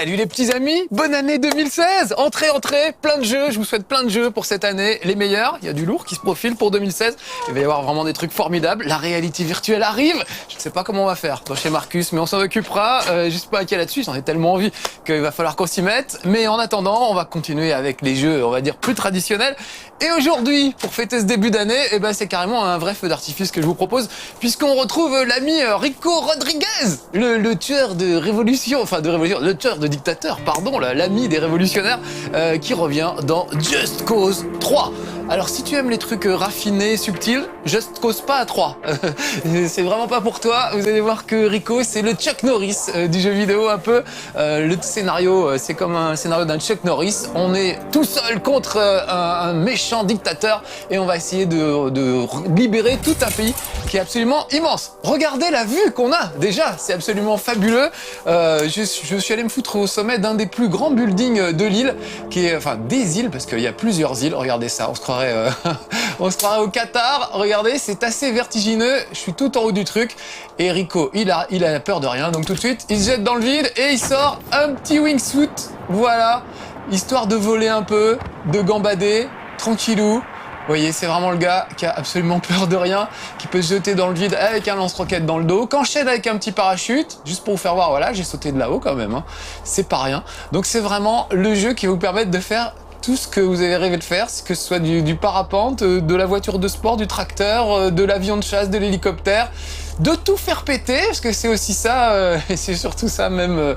Salut les petits amis, bonne année 2016. Entrez, plein de jeux, je vous souhaite plein de jeux pour cette année, les meilleurs. Il y a du lourd qui se profile pour 2016. Il va y avoir vraiment des trucs formidables. La réalité virtuelle arrive. Je ne sais pas comment on va faire dans chez Marcus, mais on s'en occupera. Je suis pas inquiet là-dessus, j'en ai tellement envie qu'il va falloir qu'on s'y mette. Mais en attendant, on va continuer avec les jeux, on va dire, plus traditionnels. Et aujourd'hui, pour fêter ce début d'année, c'est carrément un vrai feu d'artifice que je vous propose, puisqu'on retrouve l'ami Rico Rodriguez, le tueur de révolution, le tueur de dictateur, pardon, l'ami des révolutionnaires, qui revient dans Just Cause 3. Alors si tu aimes les trucs raffinés, subtils, Just Cause pas à 3. C'est vraiment pas pour toi. Vous allez voir que Rico, c'est le Chuck Norris du jeu vidéo un peu. Le scénario, c'est comme un scénario d'un Chuck Norris. On est tout seul contre un méchant dictateur et on va essayer de libérer tout un pays qui est absolument immense. Regardez la vue qu'on a déjà, c'est absolument fabuleux. Je suis allé me foutre au sommet d'un des plus grands buildings de l'île, qui est, enfin des îles, parce qu'il y a plusieurs îles. Regardez ça, on se croirait au Qatar. Regardez, c'est assez vertigineux. Je suis tout en haut du truc. Et Rico, il a peur de rien. Donc tout de suite, il se jette dans le vide et il sort un petit wingsuit. Voilà, histoire de voler un peu, de gambader, tranquillou. Vous voyez, c'est vraiment le gars qui a absolument peur de rien, qui peut se jeter dans le vide avec un lance-roquette dans le dos, qu'enchaîne avec un petit parachute, juste pour vous faire voir, voilà, j'ai sauté de là-haut quand même, hein. C'est pas rien. Donc c'est vraiment le jeu qui va vous permettre de faire tout ce que vous avez rêvé de faire, que ce soit du parapente, de la voiture de sport, du tracteur, de l'avion de chasse, de l'hélicoptère, de tout faire péter, parce que c'est aussi ça, et c'est surtout ça même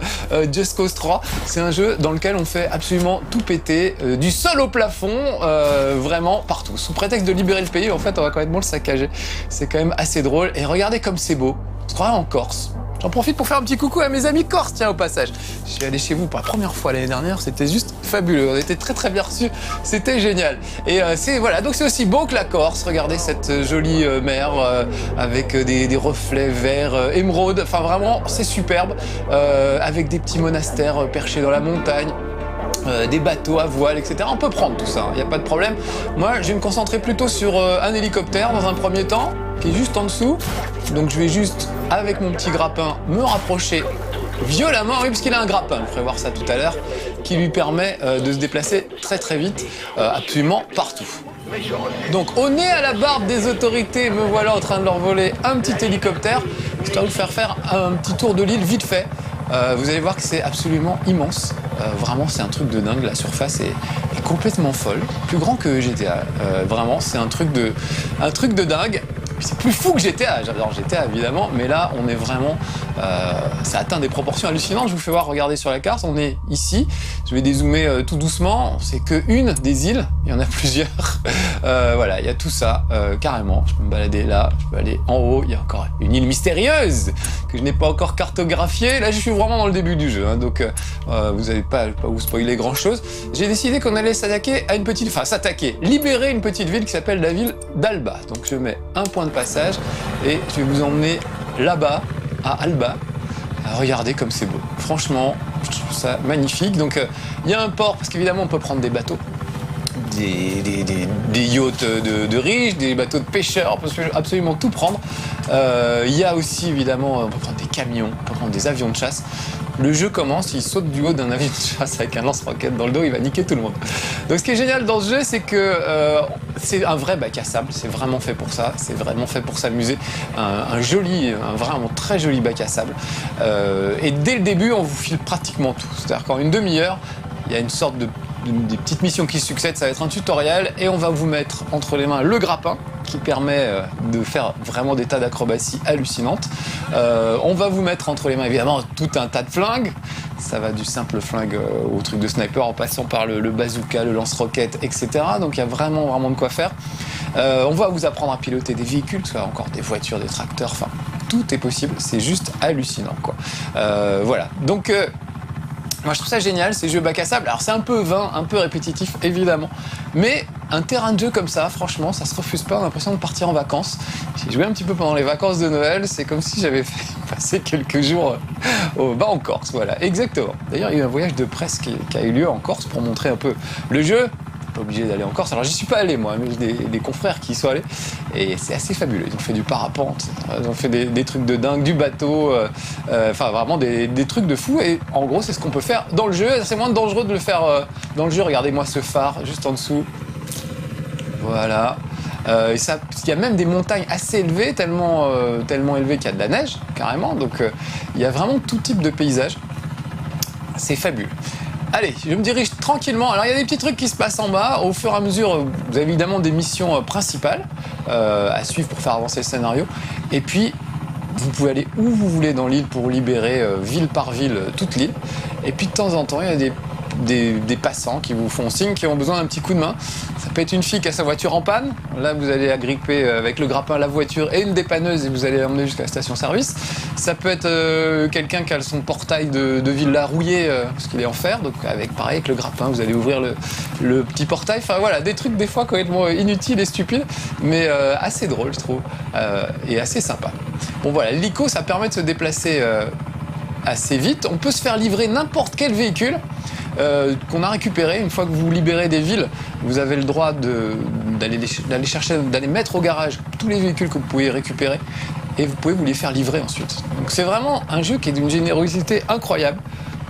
Just Cause 3. C'est un jeu dans lequel on fait absolument tout péter, du sol au plafond, vraiment partout. Sous prétexte de libérer le pays, en fait, on va complètement le saccager. C'est quand même assez drôle. Et regardez comme c'est beau. On se croirait en Corse. J'en profite pour faire un petit coucou à mes amis corses, tiens, au passage. Je suis allé chez vous pour la première fois l'année dernière, c'était juste fabuleux. On était très très bien reçus, c'était génial. Et voilà, donc c'est aussi beau que la Corse. Regardez cette jolie mer avec des reflets verts, émeraude. Enfin vraiment, c'est superbe. Avec des petits monastères perchés dans la montagne. Des bateaux à voile, etc. On peut prendre tout ça, il n'y a pas de problème. Moi, je vais me concentrer plutôt sur un hélicoptère dans un premier temps, qui est juste en dessous. Donc je vais juste, avec mon petit grappin, me rapprocher violemment, oui, parce qu'il a un grappin, vous ferez voir ça tout à l'heure, qui lui permet de se déplacer très très vite, absolument partout. Donc au nez à la barbe des autorités, me voilà en train de leur voler un petit hélicoptère, histoire de vous faire un petit tour de l'île vite fait. Vous allez voir que c'est absolument immense. Vraiment, c'est un truc de dingue. La surface est complètement folle. Plus grand que GTA. Vraiment, c'est un truc de dingue. C'est plus fou que GTA. J'adore GTA, évidemment. Mais là, on est vraiment... ça atteint des proportions hallucinantes. Je vous fais voir, regardez sur la carte. On est ici. Je vais dézoomer tout doucement. C'est qu'une des îles. Il y en a plusieurs. Voilà, il y a tout ça, carrément. Je peux me balader là. Je peux aller en haut. Il y a encore une île mystérieuse que je n'ai pas encore cartographiée. Là, je suis vraiment dans le début du jeu. Hein, donc, vous n'allez pas vous spoiler grand-chose. J'ai décidé qu'on allait s'attaquer à libérer une petite ville qui s'appelle la ville d'Alba. Donc, je mets un point de passage et je vais vous emmener là-bas, à Alba. Regardez comme c'est beau. Franchement, je trouve ça magnifique. Donc, il y a un port, parce qu'évidemment, on peut prendre des bateaux. Des yachts de riches, des bateaux de pêcheurs, on peut absolument tout prendre. Il y a aussi, évidemment, on peut prendre des camions, on peut prendre des avions de chasse. Le jeu commence, il saute du haut d'un avion de chasse avec un lance-roquette dans le dos, il va niquer tout le monde. Donc ce qui est génial dans ce jeu, c'est que c'est un vrai bac à sable, c'est vraiment fait pour ça, c'est vraiment fait pour s'amuser. Un vraiment très joli bac à sable. Et dès le début, on vous file pratiquement tout. C'est-à-dire qu'en une demi-heure, il y a une sorte des petites missions qui succèdent, ça va être un tutoriel et on va vous mettre entre les mains le grappin qui permet de faire vraiment des tas d'acrobaties hallucinantes. On va vous mettre entre les mains évidemment tout un tas de flingues. Ça va du simple flingue au truc de sniper en passant par le bazooka, le lance-roquette, etc. Donc il y a vraiment de quoi faire. On va vous apprendre à piloter des véhicules, parce qu'il y a encore des voitures, des tracteurs, enfin tout est possible, c'est juste hallucinant quoi. Voilà, donc moi je trouve ça génial, ces jeux bac à sable. Alors c'est un peu vain, un peu répétitif évidemment, mais un terrain de jeu comme ça, franchement, ça se refuse pas, on a l'impression de partir en vacances. J'ai joué un petit peu pendant les vacances de Noël, c'est comme si j'avais passé quelques jours en Corse, voilà, exactement. D'ailleurs, il y a eu un voyage de presse qui a eu lieu en Corse pour montrer un peu le jeu. pas obligé d'aller en Corse. Alors j'y suis pas allé moi, mais j'ai des confrères qui y sont allés et c'est assez fabuleux. Ils ont fait du parapente, ils ont fait des trucs de dingue, du bateau, enfin vraiment des trucs de fou. Et en gros c'est ce qu'on peut faire dans le jeu. C'est moins dangereux de le faire dans le jeu. Regardez-moi ce phare juste en dessous. Voilà. Il y a même des montagnes assez élevées, tellement élevées qu'il y a de la neige carrément. Donc il y a vraiment tout type de paysage. C'est fabuleux. Allez, je me dirige tranquillement. Alors, il y a des petits trucs qui se passent en bas. Au fur et à mesure, vous avez évidemment des missions principales à suivre pour faire avancer le scénario. Et puis, vous pouvez aller où vous voulez dans l'île pour libérer ville par ville toute l'île. Et puis, de temps en temps, il y a des passants qui vous font signe, qui ont besoin d'un petit coup de main. Ça peut être une fille qui a sa voiture en panne. Là, vous allez agripper avec le grappin la voiture et une dépanneuse et vous allez l'emmener jusqu'à la station-service. Ça peut être quelqu'un qui a son portail de villa rouillé parce qu'il est en fer. Donc, pareil, avec le grappin, vous allez ouvrir le petit portail. Enfin, voilà, des trucs des fois complètement inutiles et stupides, mais assez drôles, je trouve, et assez sympa. Bon, voilà, l'hélico, ça permet de se déplacer assez vite. On peut se faire livrer n'importe quel véhicule qu'on a récupéré. Une fois que vous libérez des villes, vous avez le droit d'aller mettre au garage tous les véhicules que vous pouvez récupérer et vous pouvez vous les faire livrer ensuite. Donc c'est vraiment un jeu qui est d'une générosité incroyable,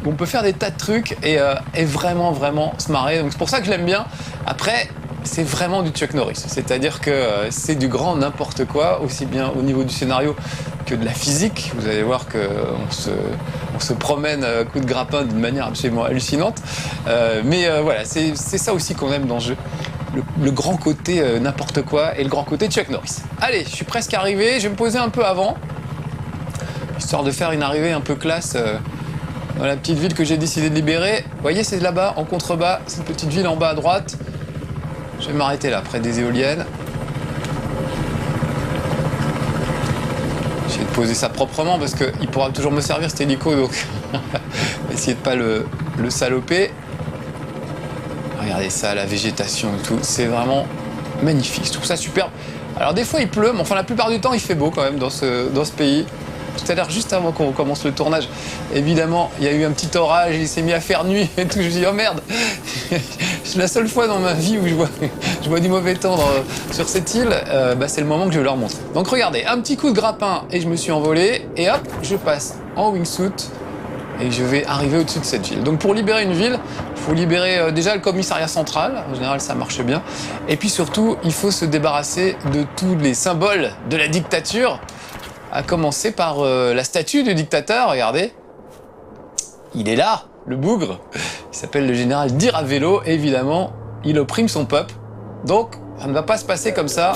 où on peut faire des tas de trucs et vraiment se marrer. Donc c'est pour ça que je l'aime bien. Après, c'est vraiment du Chuck Norris, c'est-à-dire que c'est du grand n'importe quoi, aussi bien au niveau du scénario que de la physique. Vous allez voir qu'on se promène à coups de grappin d'une manière absolument hallucinante. Mais voilà, c'est ça aussi qu'on aime dans le jeu. Le grand côté n'importe quoi et le grand côté Chuck Norris. Allez, je suis presque arrivé, je vais me poser un peu avant, histoire de faire une arrivée un peu classe dans la petite ville que j'ai décidé de libérer. Vous voyez, c'est là-bas, en contrebas, cette petite ville en bas à droite. Je vais m'arrêter là, près des éoliennes. J'ai de poser ça proprement parce qu'il pourra toujours me servir cet hélico, donc essayer de pas le saloper. Regardez ça, la végétation et tout, c'est vraiment magnifique, je trouve ça superbe. Alors des fois il pleut, mais enfin la plupart du temps il fait beau quand même dans ce pays. Tout à l'heure, juste avant qu'on commence le tournage, évidemment, il y a eu un petit orage, il s'est mis à faire nuit et tout. Je me suis dit, oh merde, c'est la seule fois dans ma vie où je vois du mauvais temps sur cette île, c'est le moment que je vais leur montrer. Donc regardez, un petit coup de grappin et je me suis envolé, et hop, je passe en wingsuit et je vais arriver au-dessus de cette ville. Donc pour libérer une ville, il faut libérer déjà le commissariat central, en général ça marche bien, et puis surtout, il faut se débarrasser de tous les symboles de la dictature, à commencer par la statue du dictateur, regardez. Il est là, le bougre. Il s'appelle le général Di Ravello, et évidemment, il opprime son peuple. Donc, ça ne va pas se passer comme ça.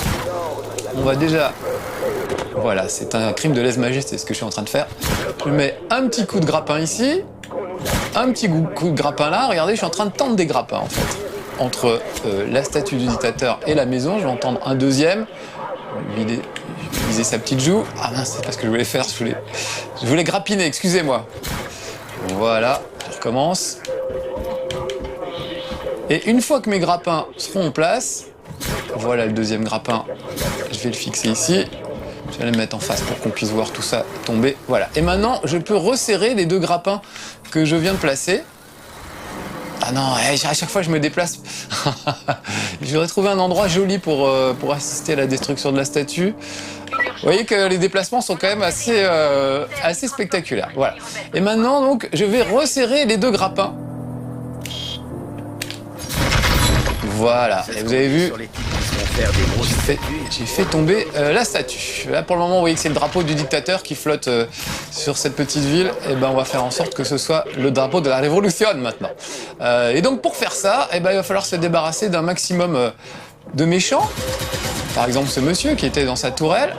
On va déjà... Voilà, c'est un crime de lèse-majesté, c'est ce que je suis en train de faire. Je mets un petit coup de grappin ici, un petit coup de grappin là. Regardez, je suis en train de tendre des grappins, en fait. Entre la statue du dictateur et la maison, je vais en tendre un deuxième. Viser sa petite joue. Ah mince, c'est pas ce que je voulais faire, je voulais grappiner, excusez-moi. Voilà, je recommence. Et une fois que mes grappins seront en place, voilà le deuxième grappin, je vais le fixer ici. Je vais le mettre en face pour qu'on puisse voir tout ça tomber. Voilà. Et maintenant, je peux resserrer les deux grappins que je viens de placer. Ah non, à chaque fois je me déplace. Je voudrais trouver un endroit joli pour assister à la destruction de la statue. Vous voyez que les déplacements sont quand même assez spectaculaires. Voilà. Et maintenant, donc, je vais resserrer les deux grappins. Voilà. Et vous avez vu, j'ai fait tomber la statue. Là, pour le moment, vous voyez que c'est le drapeau du dictateur qui flotte sur cette petite ville. Et ben, on va faire en sorte que ce soit le drapeau de la révolution maintenant. Et donc, pour faire ça, il va falloir se débarrasser d'un maximum de méchants. Par exemple, ce monsieur qui était dans sa tourelle.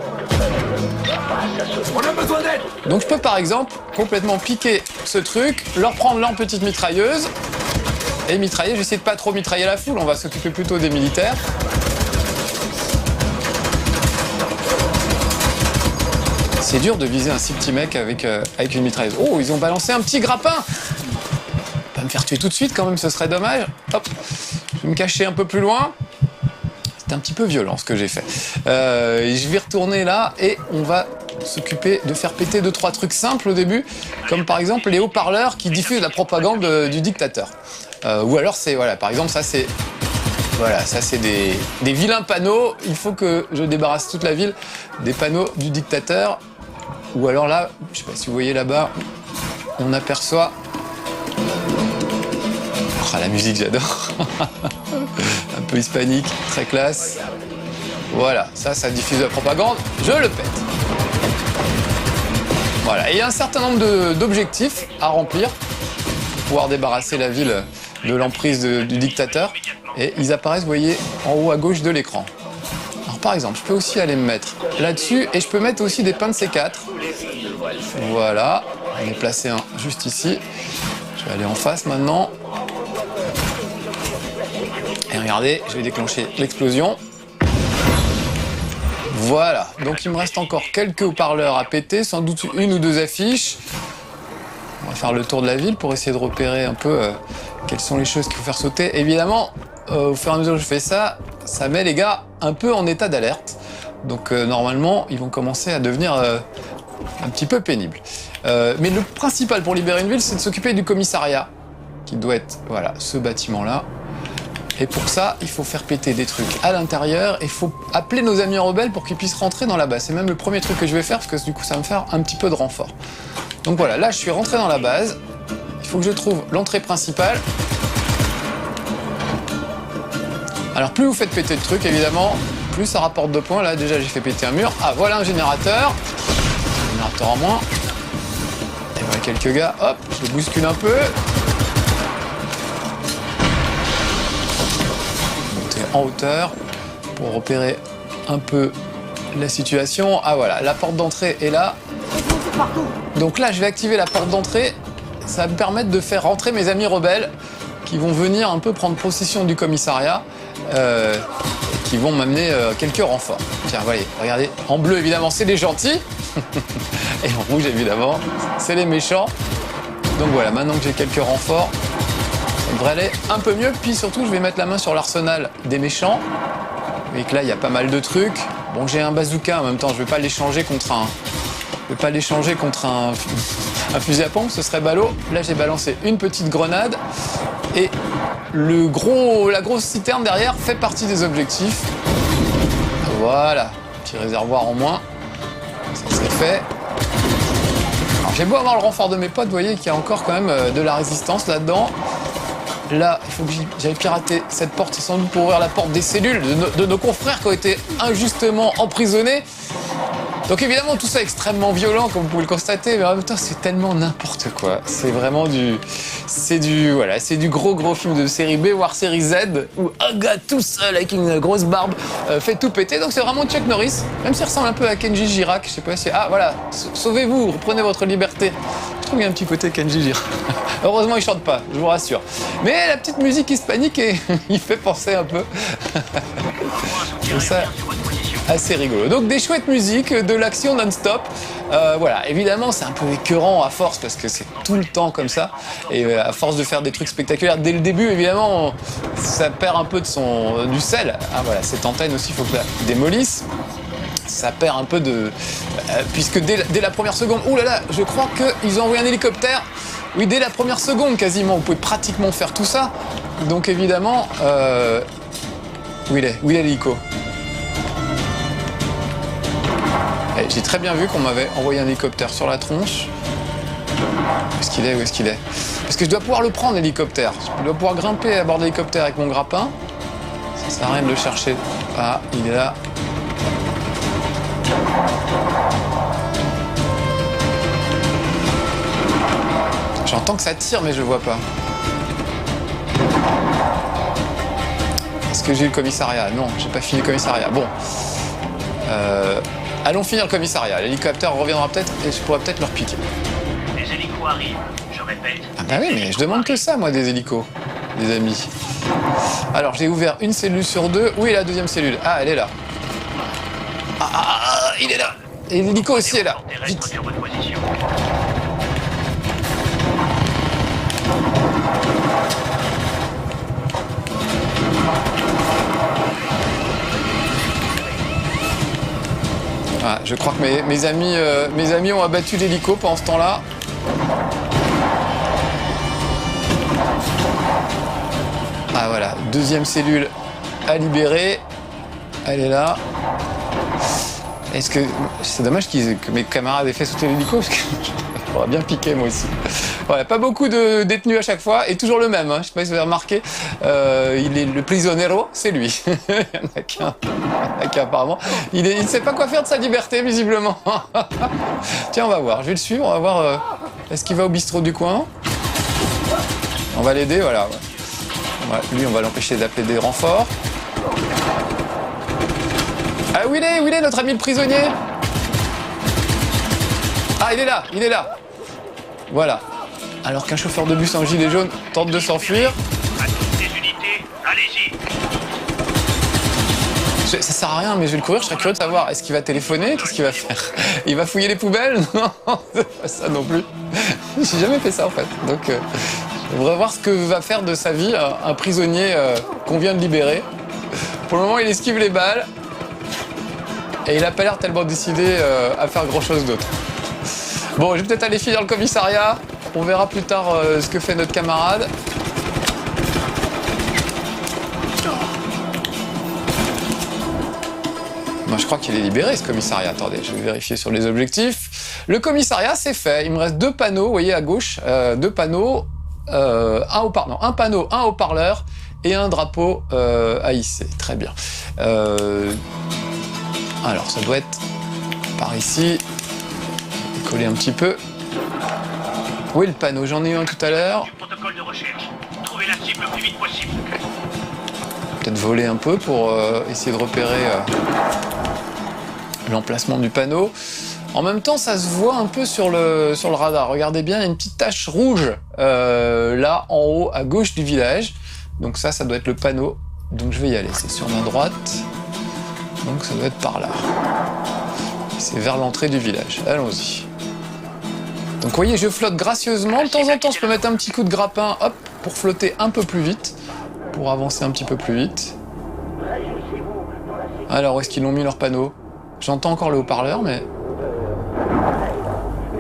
On a besoin d'aide. Donc, je peux, par exemple, complètement piquer ce truc, leur prendre leur petite mitrailleuse et mitrailler. J'essaie de pas trop mitrailler la foule, on va s'occuper plutôt des militaires. C'est dur de viser un si petit mec avec une mitrailleuse. Oh, ils ont balancé un petit grappin. Pas me faire tuer tout de suite quand même, ce serait dommage. Hop, je vais me cacher un peu plus loin. C'est un petit peu violent ce que j'ai fait. Je vais retourner là et on va s'occuper de faire péter 2-3 trucs simples au début, comme par exemple les haut-parleurs qui diffusent la propagande du dictateur. Ou alors c'est, voilà, par exemple ça c'est Voilà, ça c'est des vilains panneaux. Il faut que je débarrasse toute la ville des panneaux du dictateur. Ou alors là, je sais pas si vous voyez là-bas, on aperçoit... Oh, la musique, j'adore. Un peu hispanique, très classe. Voilà, ça diffuse la propagande. Je le pète. Voilà, et il y a un certain nombre d'objectifs à remplir pour pouvoir débarrasser la ville de l'emprise du dictateur. Et ils apparaissent, vous voyez, en haut à gauche de l'écran. Alors par exemple, je peux aussi aller me mettre là-dessus et je peux mettre aussi des pains de C4. Voilà, on est placé un juste ici. Je vais aller en face maintenant. Et regardez, je vais déclencher l'explosion. Voilà, donc il me reste encore quelques haut-parleurs à péter, sans doute une ou deux affiches. On va faire le tour de la ville pour essayer de repérer un peu quelles sont les choses qu'il faut faire sauter. Évidemment, au fur et à mesure que je fais ça, ça met les gars un peu en état d'alerte. Donc normalement, ils vont commencer à devenir un petit peu pénibles. Mais le principal pour libérer une ville, c'est de s'occuper du commissariat, qui doit être, voilà, ce bâtiment-là. Et pour ça, il faut faire péter des trucs à l'intérieur et il faut appeler nos amis rebelles pour qu'ils puissent rentrer dans la base. C'est même le premier truc que je vais faire parce que du coup, ça va me faire un petit peu de renfort. Donc voilà, là, je suis rentré dans la base. Il faut que je trouve l'entrée principale. Alors, plus vous faites péter de trucs, évidemment, plus ça rapporte de points. Là, déjà, j'ai fait péter un mur. Ah, voilà un générateur. Un générateur en moins. Et voilà quelques gars. Hop, je bouscule un peu. En hauteur pour repérer un peu la situation. Ah voilà, la porte d'entrée est là. Donc là, je vais activer la porte d'entrée. Ça va me permettre de faire rentrer mes amis rebelles qui vont venir un peu prendre possession du commissariat qui vont m'amener quelques renforts. Tiens, voilà, regardez. En bleu, évidemment, c'est les gentils. Et en rouge, évidemment, c'est les méchants. Donc voilà, maintenant que j'ai quelques renforts, ça devrait aller un peu mieux. Puis surtout, je vais mettre la main sur l'arsenal des méchants. Et que là, il y a pas mal de trucs. Bon, j'ai un bazooka en même temps. Je vais pas l'échanger contre un... Je vais pas l'échanger contre un fusil à pompe, ce serait ballot. Là, j'ai balancé une petite grenade. Et la grosse citerne derrière fait partie des objectifs. Voilà. Petit réservoir en moins. Ça c'est fait. Alors, j'ai beau avoir le renfort de mes potes, vous voyez qu'il y a encore quand même de la résistance là-dedans. Là, il faut que j'aille pirater cette porte, c'est sans doute pour ouvrir la porte des cellules de nos confrères qui ont été injustement emprisonnés. Donc évidemment, tout ça est extrêmement violent, comme vous pouvez le constater, mais en même temps, c'est tellement n'importe quoi. C'est vraiment c'est du gros film de série B, voire série Z, où un gars tout seul avec une grosse barbe fait tout péter. Donc c'est vraiment Chuck Norris, même s'il ressemble un peu à Kenji Girac. Je sais pas si... Ah voilà, sauvez-vous, reprenez votre liberté. Je trouve qu'il y a un petit côté Kenji Girac. Heureusement, il chante pas, je vous rassure. Mais la petite musique hispanique, il fait penser un peu. Ça, assez rigolo. Donc des chouettes musiques, de l'action non-stop. Voilà, évidemment, c'est un peu écœurant à force parce que c'est tout le temps comme ça. Et à force de faire des trucs spectaculaires dès le début, évidemment, ça perd un peu du sel. Ah voilà, cette antenne aussi, il faut que la démolisse. Ça perd un peu de... puisque dès la première seconde... Ouh là là, je crois qu'ils ont envoyé un hélicoptère. Oui, dès la première seconde, quasiment, vous pouvez pratiquement faire tout ça. Donc évidemment... Où il est l'hélico? J'ai très bien vu qu'on m'avait envoyé un hélicoptère sur la tronche. Où est-ce qu'il est? Parce que je dois pouvoir le prendre, l'hélicoptère. Je dois pouvoir grimper à bord de l'hélicoptère avec mon grappin. Ça sert à rien de le chercher. Ah, il est là. J'entends que ça tire, mais je vois pas. Est-ce que j'ai le commissariat? Non, j'ai pas fini le commissariat. Bon. Allons finir le commissariat. L'hélicoptère reviendra peut-être et je pourrais peut-être leur piquer. Les hélicos arrivent, je répète. Ah bah oui, mais je demande que ça, moi, des hélicos, des amis. Alors, j'ai ouvert une cellule sur deux. Où est la deuxième cellule? Ah, elle est là. Ah, il est là. Et l'hélico aussi est là. Vite. Sur votre position. Ah, je crois que mes amis ont abattu l'hélico pendant ce temps-là. Ah voilà, deuxième cellule à libérer. Elle est là. Est-ce que... C'est dommage que mes camarades aient fait sauter l'hélico, parce que j'aurais bien piqué moi aussi. Ouais, pas beaucoup de détenus à chaque fois, et toujours le même, hein. Je sais pas si vous avez remarqué. Il est le prisionero, c'est lui. Il y en a qu'un apparemment. Il ne sait pas quoi faire de sa liberté, visiblement. Tiens, on va voir. Je vais le suivre, on va voir... Est-ce qu'il va au bistrot du coin? On va l'aider, voilà. Ouais, lui, on va l'empêcher d'appeler des renforts. Ah, où il est notre ami le prisonnier? Ah, il est là. Voilà. Alors qu'un chauffeur de bus en gilet jaune tente de s'enfuir. À toutes les unités, allez-y. Ça sert à rien, mais je vais le courir, je serais curieux de savoir. Est-ce qu'il va téléphoner? Qu'est-ce qu'il va faire? Il va fouiller les poubelles? Non, c'est pas ça non plus. J'ai jamais fait ça en fait. Donc, je voudrais voir ce que va faire de sa vie un prisonnier qu'on vient de libérer. Pour le moment, il esquive les balles. Et il n'a pas l'air tellement décidé à faire grand-chose d'autre. Bon, je vais peut-être aller filer dans le commissariat. On verra plus tard ce que fait notre camarade. Moi, je crois qu'il est libéré, ce commissariat. Attendez, je vais vérifier sur les objectifs. Le commissariat, c'est fait. Il me reste 2 panneaux, vous voyez, à gauche. 2 panneaux, un panneau, un haut-parleur et un drapeau à hisser. Très bien. Alors, ça doit être par ici. Coller un petit peu. Où est le panneau? J'en ai eu un tout à l'heure. Du protocole de recherche. Trouvez la cible le plus vite possible. Peut-être voler un peu pour essayer de repérer l'emplacement du panneau. En même temps, ça se voit un peu sur le radar. Regardez bien, il y a une petite tache rouge là, en haut, à gauche du village. Donc ça doit être le panneau. Donc je vais y aller. C'est sur ma droite. Donc ça doit être par là. C'est vers l'entrée du village. Allons-y. Donc vous voyez, je flotte gracieusement. De temps en temps, je peux mettre un petit coup de grappin, hop, pour flotter un peu plus vite. Pour avancer un petit peu plus vite. Alors, où est-ce qu'ils l'ont mis leur panneau? J'entends encore le haut-parleur, mais...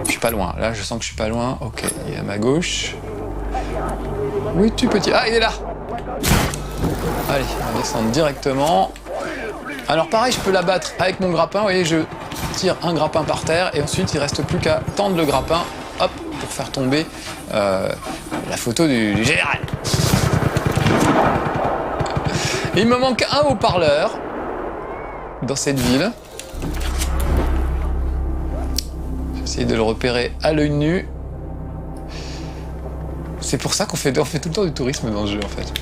Je suis pas loin. Là, je sens que je suis pas loin. Ok, il est à ma gauche. Oui, tu petit... Ah, il est là! Allez, on va descendre directement. Alors pareil, je peux l'abattre avec mon grappin. Vous voyez, je tire un grappin par terre et ensuite, il reste plus qu'à tendre le grappin, hop, pour faire tomber la photo du général. Il me manque un haut-parleur dans cette ville. J'essaie de le repérer à l'œil nu. C'est pour ça qu'on fait tout le temps du tourisme dans ce jeu, en fait.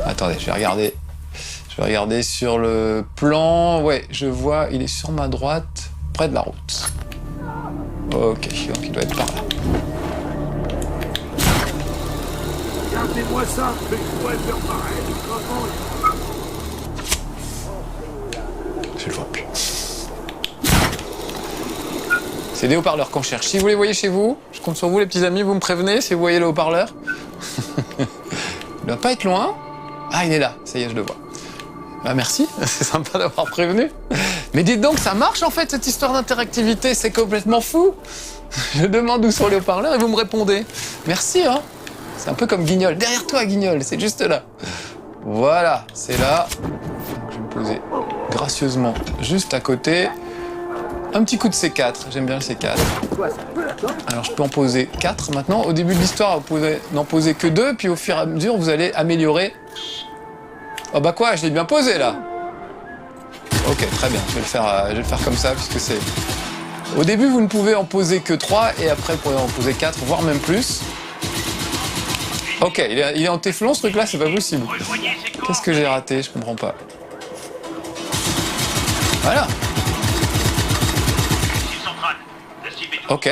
Attendez, je vais regarder sur le plan. Ouais, je vois, il est sur ma droite, près de la route. Ok, donc il doit être par là. Regardez-moi ça, mais je pourrais faire pareil. Je le vois plus. C'est des haut-parleurs qu'on cherche. Si vous les voyez chez vous, je compte sur vous les petits amis, vous me prévenez si vous voyez le haut-parleur. Il doit pas être loin. Ah, il est là, ça y est, je le vois. Bah merci, c'est sympa d'avoir prévenu. Mais dites donc, ça marche en fait cette histoire d'interactivité, c'est complètement fou. Je demande où sont les haut-parleurs et vous me répondez. Merci, hein. C'est un peu comme Guignol. Derrière toi, Guignol, c'est juste là. Voilà, c'est là. Donc, je vais me poser gracieusement juste à côté. Un petit coup de C4, j'aime bien le C4. Alors je peux en poser 4 maintenant. Au début de l'histoire, vous pouvez n'en poser que 2, puis au fur et à mesure, vous allez améliorer. Oh bah quoi, je l'ai bien posé là. Ok, très bien, je vais le faire comme ça, puisque c'est... Au début, vous ne pouvez en poser que 3, et après, vous pourrez en poser 4, voire même plus. Ok, il est en téflon ce truc-là, c'est pas possible. Qu'est-ce que j'ai raté? Je comprends pas. Voilà. Ok.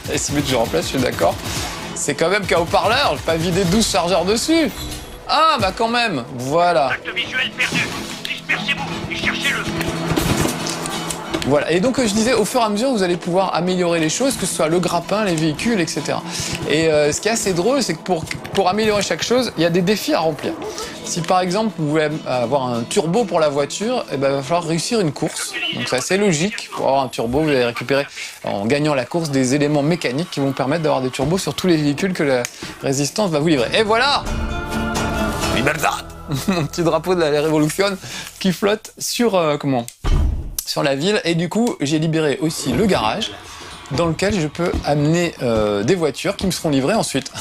La cible je remplace, je suis d'accord. C'est quand même qu'un haut-parleur, je vais pas vider 12 chargeurs dessus. Ah, bah quand même, voilà. Acte visuel perdu. Dispersez-vous et cherchez-le. Voilà, et donc je disais, au fur et à mesure, vous allez pouvoir améliorer les choses, que ce soit le grappin, les véhicules, etc. Et ce qui est assez drôle, c'est que pour améliorer chaque chose, il y a des défis à remplir. Si par exemple, vous voulez avoir un turbo pour la voiture, eh ben, il va falloir réussir une course. Donc c'est assez logique. Pour avoir un turbo, vous allez récupérer, en gagnant la course, des éléments mécaniques qui vont permettre d'avoir des turbos sur tous les véhicules que la résistance va vous livrer. Et voilà! Libertad! mon petit drapeau de la Révolution qui flotte sur, sur la ville. Et du coup, j'ai libéré aussi le garage dans lequel je peux amener des voitures qui me seront livrées ensuite.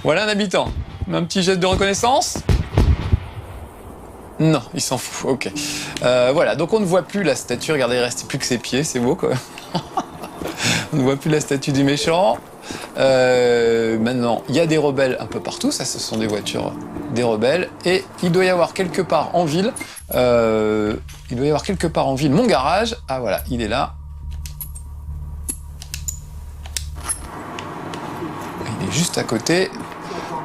Voilà un habitant. Un petit geste de reconnaissance. Non, il s'en fout, ok. Voilà, donc on ne voit plus la statue. Regardez, il ne reste plus que ses pieds, c'est beau quoi. On ne voit plus la statue du méchant. Maintenant, il y a des rebelles un peu partout. Ça, ce sont des voitures des rebelles. Et il doit y avoir quelque part en ville, mon garage. Ah voilà, il est là. Il est juste à côté.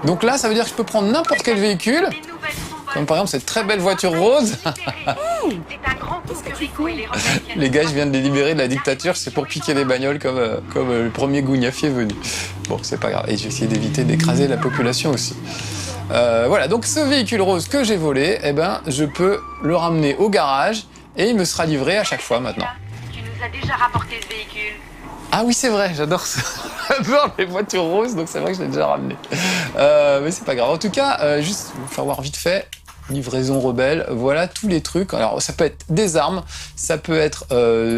Donc là, ça veut dire que je peux prendre n'importe quel véhicule. Comme par exemple cette très belle voiture rose. Les gars, je viens de les libérer de la dictature, c'est pour piquer les bagnoles comme le premier gougnafier venu. Bon, c'est pas grave. Et j'ai essayé d'éviter d'écraser la population aussi. Voilà, donc ce véhicule rose que j'ai volé, eh ben, je peux le ramener au garage et il me sera livré à chaque fois maintenant. Tu nous as déjà rapporté ce véhicule. Ah oui, c'est vrai, j'adore ça. J'adore les voitures roses, donc c'est vrai que je l'ai déjà ramené. Mais c'est pas grave. En tout cas, juste pour faire voir vite fait, livraison rebelle, voilà tous les trucs. Alors ça peut être des armes, ça peut être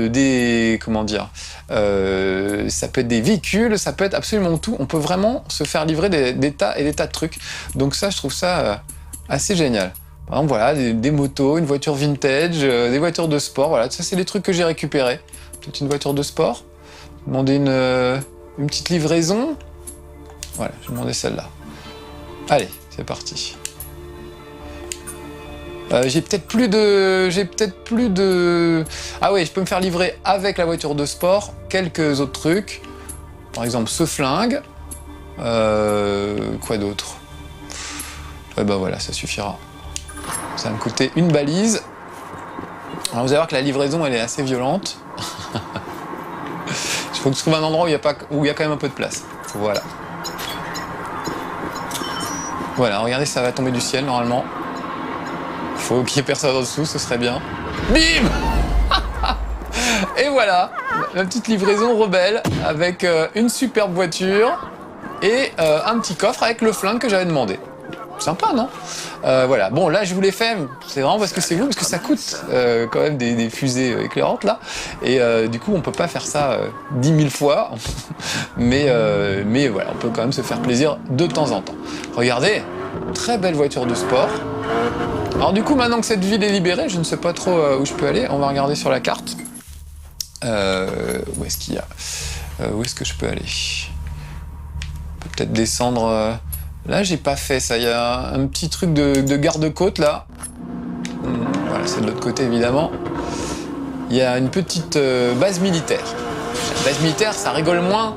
des... comment dire, ça peut être des véhicules, ça peut être absolument tout. On peut vraiment se faire livrer des tas et des tas de trucs. Donc ça, je trouve ça assez génial. Par exemple, voilà, des motos, une voiture vintage, des voitures de sport, voilà. Ça, c'est les trucs que j'ai récupérés. Peut-être une voiture de sport. Demander une petite livraison. Voilà, je vais demander celle-là. Allez, c'est parti. J'ai peut-être plus de... Ah oui, je peux me faire livrer avec la voiture de sport quelques autres trucs. Par exemple, ce flingue. Quoi d'autre? Ben voilà, ça suffira. Ça va me coûter une balise. Alors vous allez voir que la livraison, elle est assez violente. Il faut que je trouve un endroit où il y a quand même un peu de place. Voilà. Voilà, regardez, ça va tomber du ciel normalement. Il faut qu'il y ait personne en dessous, ce serait bien. Bim. Et voilà, la petite livraison rebelle avec une superbe voiture et un petit coffre avec le flingue que j'avais demandé. Sympa, non? Voilà. Bon, là, je vous l'ai fait. C'est vraiment parce que c'est vous, parce que ça coûte quand même des fusées éclairantes, là. Et du coup, on peut pas faire ça 10 000 fois. mais voilà, on peut quand même se faire plaisir de temps en temps. Regardez, très belle voiture de sport. Alors du coup, maintenant que cette ville est libérée, je ne sais pas trop où je peux aller. On va regarder sur la carte. Où est-ce qu'il y a où est-ce que je peux aller? On peut peut-être descendre... Là, j'ai pas fait ça. Il y a un petit truc de garde-côte, là. Voilà, c'est de l'autre côté, évidemment. Il y a une petite base militaire. La base militaire, ça rigole moins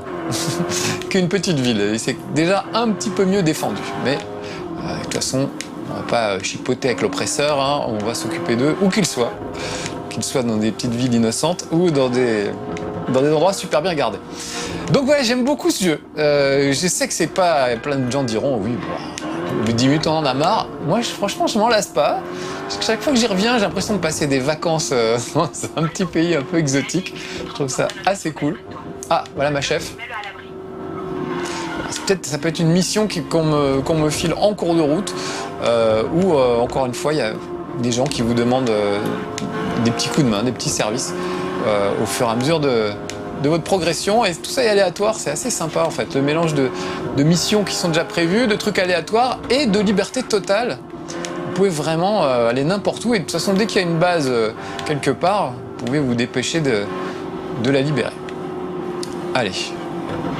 qu'une petite ville. Et c'est déjà un petit peu mieux défendu. Mais, de toute façon, on va pas chipoter avec l'oppresseur. Hein. On va s'occuper d'eux, où qu'ils soient. Qu'ils soient dans des petites villes innocentes ou dans des endroits super bien gardés. Donc ouais, j'aime beaucoup ce jeu. Je sais que c'est pas... Plein de gens diront, oui, au bout de 10 minutes, on en a marre. Moi, franchement, je m'en lasse pas. Parce que chaque fois que j'y reviens, j'ai l'impression de passer des vacances dans un petit pays un peu exotique. Je trouve ça assez cool. Ah, voilà ma chef. Ça peut être une mission qu'on me file en cours de route. Ou, encore une fois, il y a des gens qui vous demandent des petits coups de main, des petits services au fur et à mesure de votre progression, et tout ça est aléatoire, c'est assez sympa en fait, le mélange de missions qui sont déjà prévues, de trucs aléatoires et de liberté totale. Vous pouvez vraiment aller n'importe où, et de toute façon dès qu'il y a une base quelque part, vous pouvez vous dépêcher de la libérer. Allez,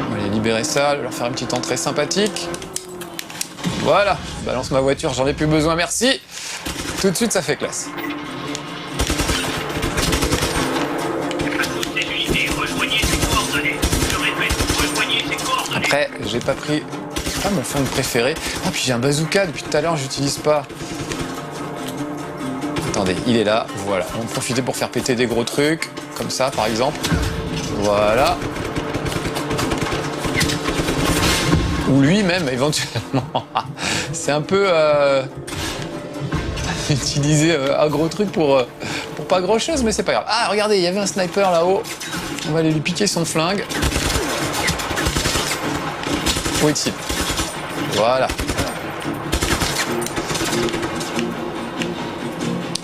on va aller libérer ça, leur faire une petite entrée sympathique. Voilà, je balance ma voiture, j'en ai plus besoin, merci. Tout de suite ça fait classe. Après, j'ai pas pris... C'est pas mon flingue préféré. Ah, puis j'ai un bazooka, depuis tout à l'heure, j'utilise pas. Attendez, il est là, voilà. On va en profiter pour faire péter des gros trucs, comme ça, par exemple. Voilà. Ou lui-même, éventuellement. C'est un peu... utiliser un gros truc pour pas grand-chose, mais c'est pas grave. Ah, regardez, il y avait un sniper là-haut. On va aller lui piquer son flingue. Où est-il? Voilà.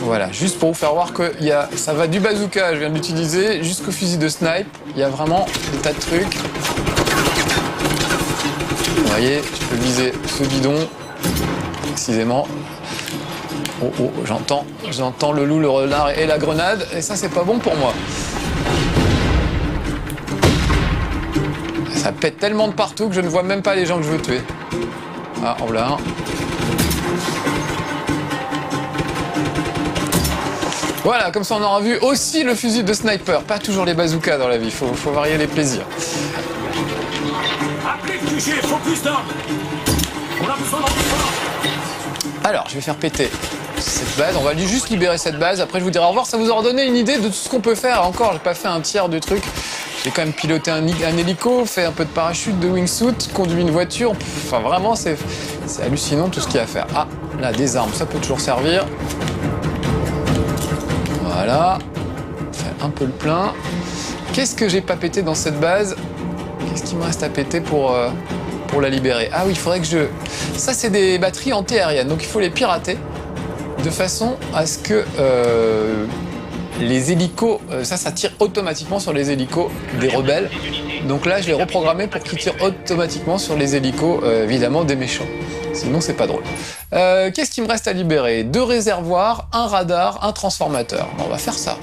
Voilà, juste pour vous faire voir que ça va du bazooka, je viens de l'utiliser, jusqu'au fusil de snipe. Il y a vraiment des tas de trucs. Vous voyez, je peux viser ce bidon, précisément. Oh, j'entends le loup, le renard et la grenade, et ça, c'est pas bon pour moi. Ça pète tellement de partout que je ne vois même pas les gens que je veux tuer. Ah, en voilà un. Voilà, comme ça on aura vu aussi le fusil de sniper. Pas toujours les bazookas dans la vie, faut varier les plaisirs. Appelez le QG, focus down. On a besoin d'enfants. Alors, je vais faire péter cette base. On va juste libérer cette base. Après, je vous dirai au revoir. Ça vous aura donné une idée de tout ce qu'on peut faire. Encore, j'ai pas fait un tiers de trucs. J'ai quand même piloté un hélico, fait un peu de parachute, de wingsuit, conduit une voiture. Enfin, vraiment, c'est hallucinant tout ce qu'il y a à faire. Ah, là, des armes, ça peut toujours servir. Voilà. On fait un peu le plein. Qu'est-ce que j'ai pas pété dans cette base? Qu'est-ce qu'il me reste à péter pour la libérer? Ah oui, il faudrait que je... Ça, c'est des batteries anti-aériennes, donc il faut les pirater de façon à ce que les hélicos... ça tire automatiquement sur les hélicos des rebelles. Donc là, je l'ai reprogrammé pour qu'ils tirent automatiquement sur les hélicos, évidemment, des méchants. Sinon, c'est pas drôle. Qu'est-ce qu'il me reste à libérer? 2 réservoirs, un radar, un transformateur. On va faire ça.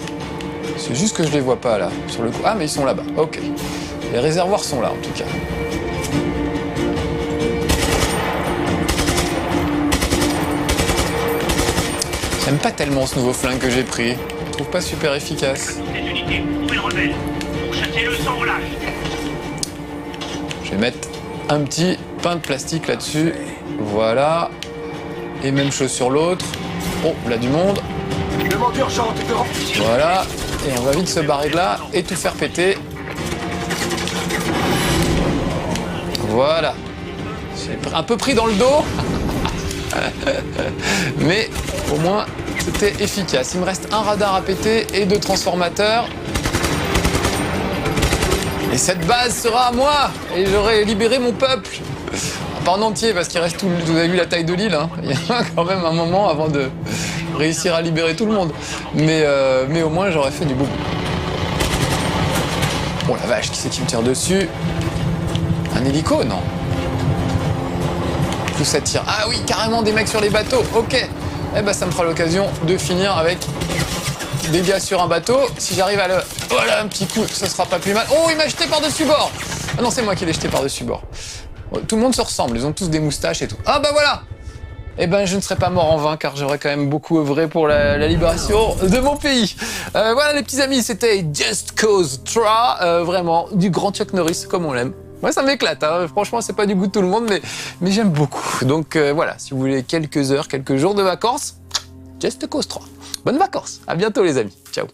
C'est juste que je les vois pas, là, sur le coup. Ah, mais ils sont là-bas. Ok. Les réservoirs sont là, en tout cas. J'aime pas tellement ce nouveau flingue que j'ai pris. Je trouve pas super efficace. Des unités, trouvez le rebelle. Pourchassez-le sans relâche. Je vais mettre un petit pain de plastique là-dessus. Voilà. Et même chose sur l'autre. Oh, là du monde. Demande urgente de Voilà. Et on va vite se barrer de là et tout faire péter. Voilà. J'ai un peu pris dans le dos. Mais au moins, c'était efficace. Il me reste un radar à péter et 2 transformateurs. Et cette base sera à moi. Et j'aurai libéré mon peuple. Pas en entier, parce qu'il reste tout... Vous avez vu la taille de l'île, hein. Il y a quand même un moment avant de réussir à libérer tout le monde. Mais au moins, j'aurais fait du boulot. Oh la vache, qui c'est qui me tire dessus? Un hélico? Non. Tout ça tire. Ah oui, carrément des mecs sur les bateaux. Ok. Eh ben, ça me fera l'occasion de finir avec des gars sur un bateau. Si j'arrive à le... Voilà, un petit coup, ça sera pas plus mal. Oh, il m'a jeté par-dessus bord. Ah non, c'est moi qui l'ai jeté par-dessus bord. Tout le monde se ressemble, ils ont tous des moustaches et tout. Ah bah voilà. Eh ben, je ne serai pas mort en vain, car j'aurais quand même beaucoup œuvré pour la libération de mon pays. Voilà les petits amis, c'était Just Cause 3. Vraiment, du grand Chuck Norris, comme on l'aime. Moi, ça m'éclate, hein. Franchement, c'est pas du goût de tout le monde, mais j'aime beaucoup. Donc voilà, si vous voulez quelques heures, quelques jours de vacances, Just Cause 3. Bonnes vacances, à bientôt les amis, ciao.